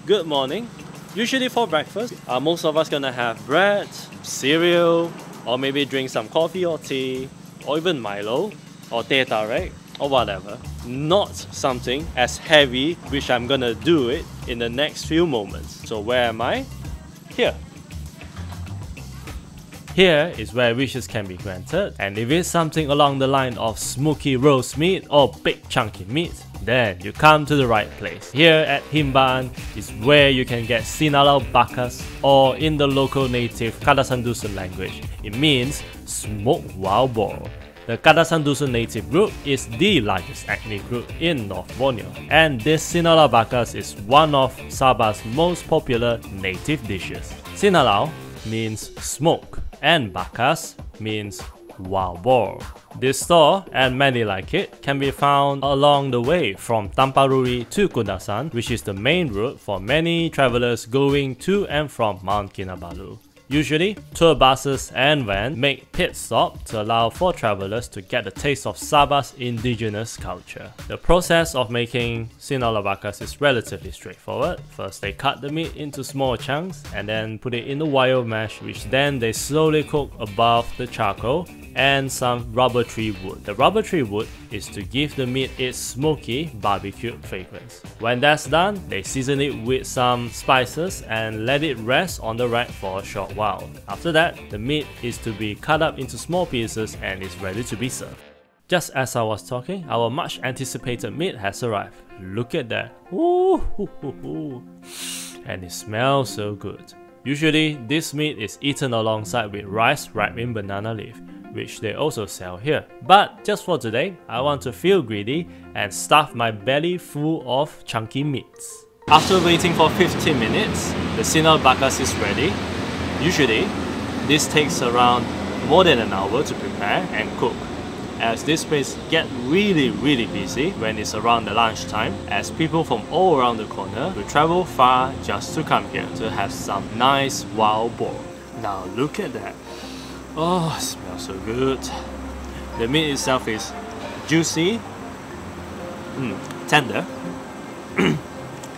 good morning. Usually for breakfast, most of us gonna have bread, cereal, or maybe drink some coffee or tea, or even Milo, or teh tarik, or whatever. Not something as heavy, which I'm gonna do it in the next few moments. So where am I? Here. Here is where wishes can be granted, and if it's something along the line of smoky roast meat or big chunky meat, then you come to the right place. Here at Himban is where you can get Sinaloa Bakkas, or in the local native Kadasan Dusun language, it means smoked wild boar. The Kadasan Dusun native group is the largest ethnic group in North Borneo, and this Cinaalabarkas is one of Sabah's most popular native dishes. Sinaloa means smoke, and Bakkas means wild boar. This store, and many like it, can be found along the way from Tamparuri to Kudasan, which is the main route for many travelers going to and from Mount Kinabalu. Usually, tour buses and vans make pit stop to allow for travelers to get a taste of Sabah's indigenous culture. The process of making Cinaalabarkas is relatively straightforward. First, they cut the meat into small chunks and then put it in the wire mesh, which then they slowly cook above the charcoal and some rubber tree wood. The rubber tree wood is to give the meat its smoky barbecued fragrance. When that's done, they season it with some spices and let it rest on the rack for a short while. After that, the meat is to be cut up into small pieces and is ready to be served. Just as I was talking, our much anticipated meat has arrived. Look at that. Ooh, and it smells so good. Usually, this meat is eaten alongside with rice wrapped in banana leaf, which they also sell here. But just for today, I want to feel greedy and stuff my belly full of chunky meats. After waiting for 15 minutes, the Cinaalabarkas is ready. Usually, this takes around more than an hour to prepare and cook, as this place gets really busy when it's around the lunchtime, as people from all around the corner will travel far just to come here to have some nice wild boar. Now look at that. Oh, it smells so good. The meat itself is juicy, tender,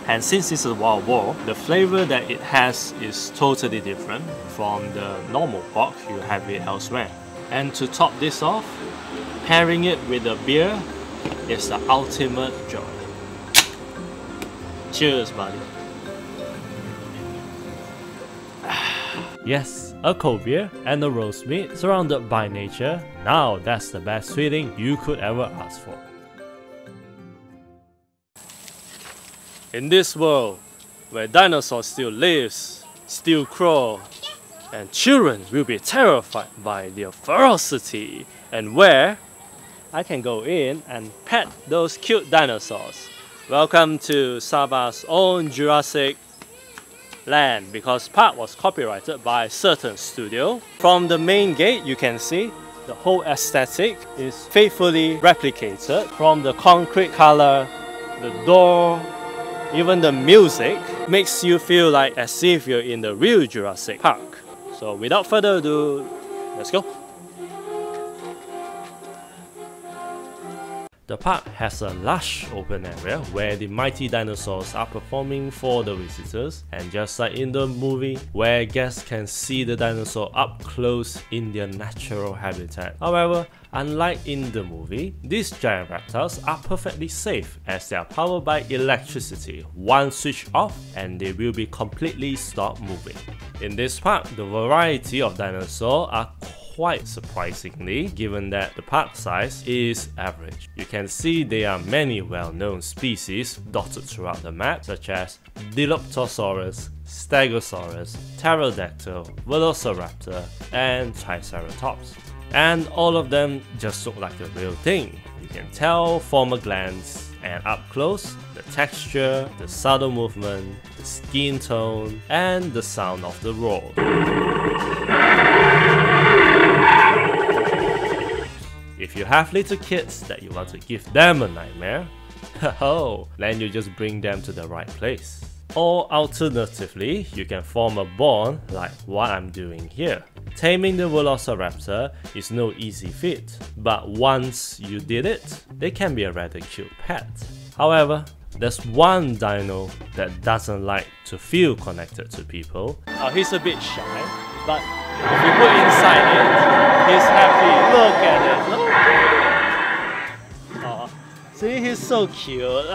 and since it's a wild boar, the flavor that it has is totally different from the normal pork you have it elsewhere. And to top this off, pairing it with a beer is the ultimate joy. Cheers, buddy. Yes, a cold beer and a roast meat surrounded by nature. Now that's the best feeling you could ever ask for. In this world where dinosaurs still lives, still crawl, and children will be terrified by their ferocity, and where I can go in and pet those cute dinosaurs. Welcome to Sabah's own Jurassic land, because park was copyrighted by a certain studio. From the main gate you can see the whole aesthetic is faithfully replicated, from the concrete color, the door, even the music makes you feel like as if you're in the real Jurassic Park. So without further ado, let's go. The park has a lush open area where the mighty dinosaurs are performing for the visitors, and just like in the movie, where guests can see the dinosaur up close in their natural habitat. However, unlike in the movie, these giant reptiles are perfectly safe as they are powered by electricity. Once switched off and they will be completely stopped moving. In this park, the variety of dinosaurs are quite surprisingly, given that the park size is average. You can see there are many well-known species dotted throughout the map, such as Dilophosaurus, Stegosaurus, Pterodactyl, Velociraptor, and Triceratops. And all of them just look like the real thing. You can tell from a glance, and up close, the texture, the subtle movement, the skin tone, and the sound of the roar. If you have little kids that you want to give them a nightmare, then you just bring them to the right place. Or alternatively, you can form a bond like what I'm doing here. Taming the Velociraptor is no easy feat, but once you did it, they can be a rather cute pet. However, there's one dino that doesn't like to feel connected to people. He's a bit shy, but if you put inside it, he's happy. Look at it. See, he's so cute.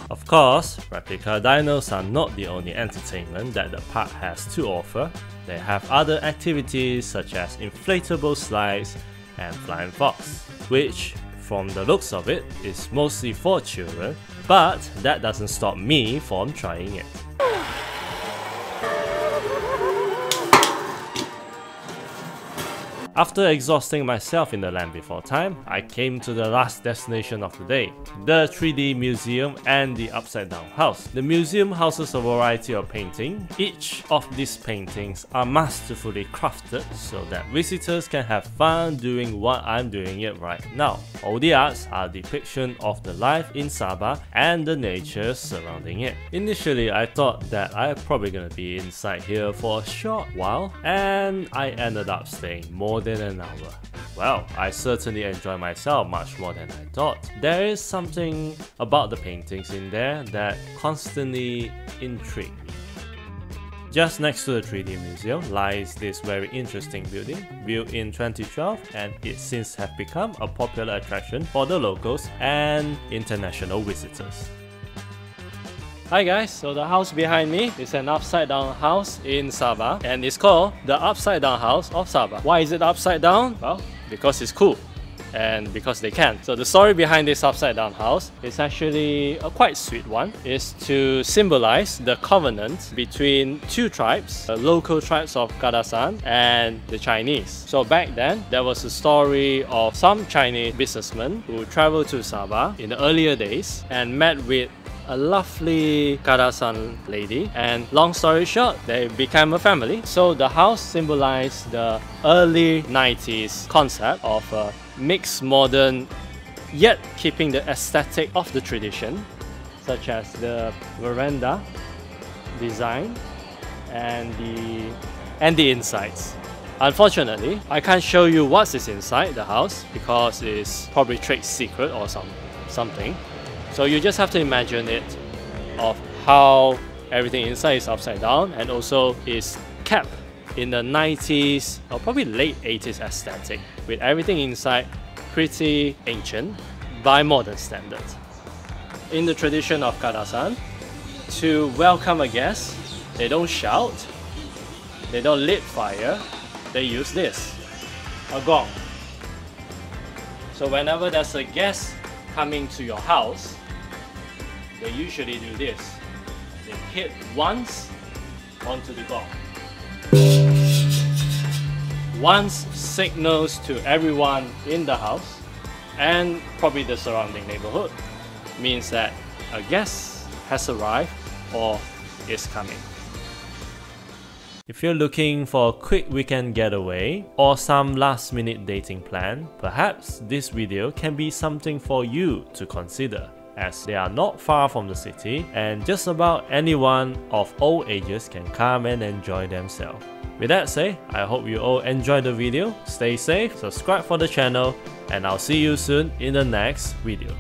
Of course, replica dinos are not the only entertainment that the park has to offer. They have other activities such as inflatable slides and flying fox, which, from the looks of it, is mostly for children, but that doesn't stop me from trying it. After exhausting myself in the land before time, I came to the last destination of the day, the 3D museum and the upside down house. The museum houses a variety of paintings. Each of these paintings are masterfully crafted so that visitors can have fun doing what I'm doing it right now. All the arts are depiction of the life in Sabah and the nature surrounding it. Initially, I thought that I'm probably gonna be inside here for a short while, and I ended up staying more than an hour. Well, I certainly enjoy myself much more than I thought. There is something about the paintings in there that constantly intrigue me. Just next to the 3D museum lies this very interesting building, built in 2012, and it since have become a popular attraction for the locals and international visitors. Hi guys, so the house behind me is an upside down house in Sabah, and it's called the Upside Down House of Sabah. Why is it upside down? Well, because it's cool and because they can. So the story behind this upside down house is actually a quite sweet one. It's to symbolize the covenant between two tribes, the local tribes of Kadasan and the Chinese. So back then, there was a story of some Chinese businessmen who traveled to Sabah in the earlier days and met with a lovely Kadasan lady, and long story short, they became a family. So the house symbolized the early 90s concept of a mixed modern yet keeping the aesthetic of the tradition, such as the veranda design and the insides. Unfortunately, I can't show you what's inside the house because it's probably trade secret or something. So you just have to imagine it of how everything inside is upside down and also is kept in the 90s or probably late 80s aesthetic, with everything inside pretty ancient by modern standards. In the tradition of Kadasan, to welcome a guest, they don't shout, they don't lit fire, they use this, a gong. So whenever there's a guest coming to your house, they usually do this. They hit once onto the gong. Once signals to everyone in the house and probably the surrounding neighborhood, means that a guest has arrived or is coming. If you're looking for a quick weekend getaway or some last-minute dating plan, perhaps this video can be something for you to consider, as they are not far from the city and just about anyone of all ages can come and enjoy themselves. With that said, I hope you all enjoyed the video, stay safe, subscribe for the channel, and I'll see you soon in the next video.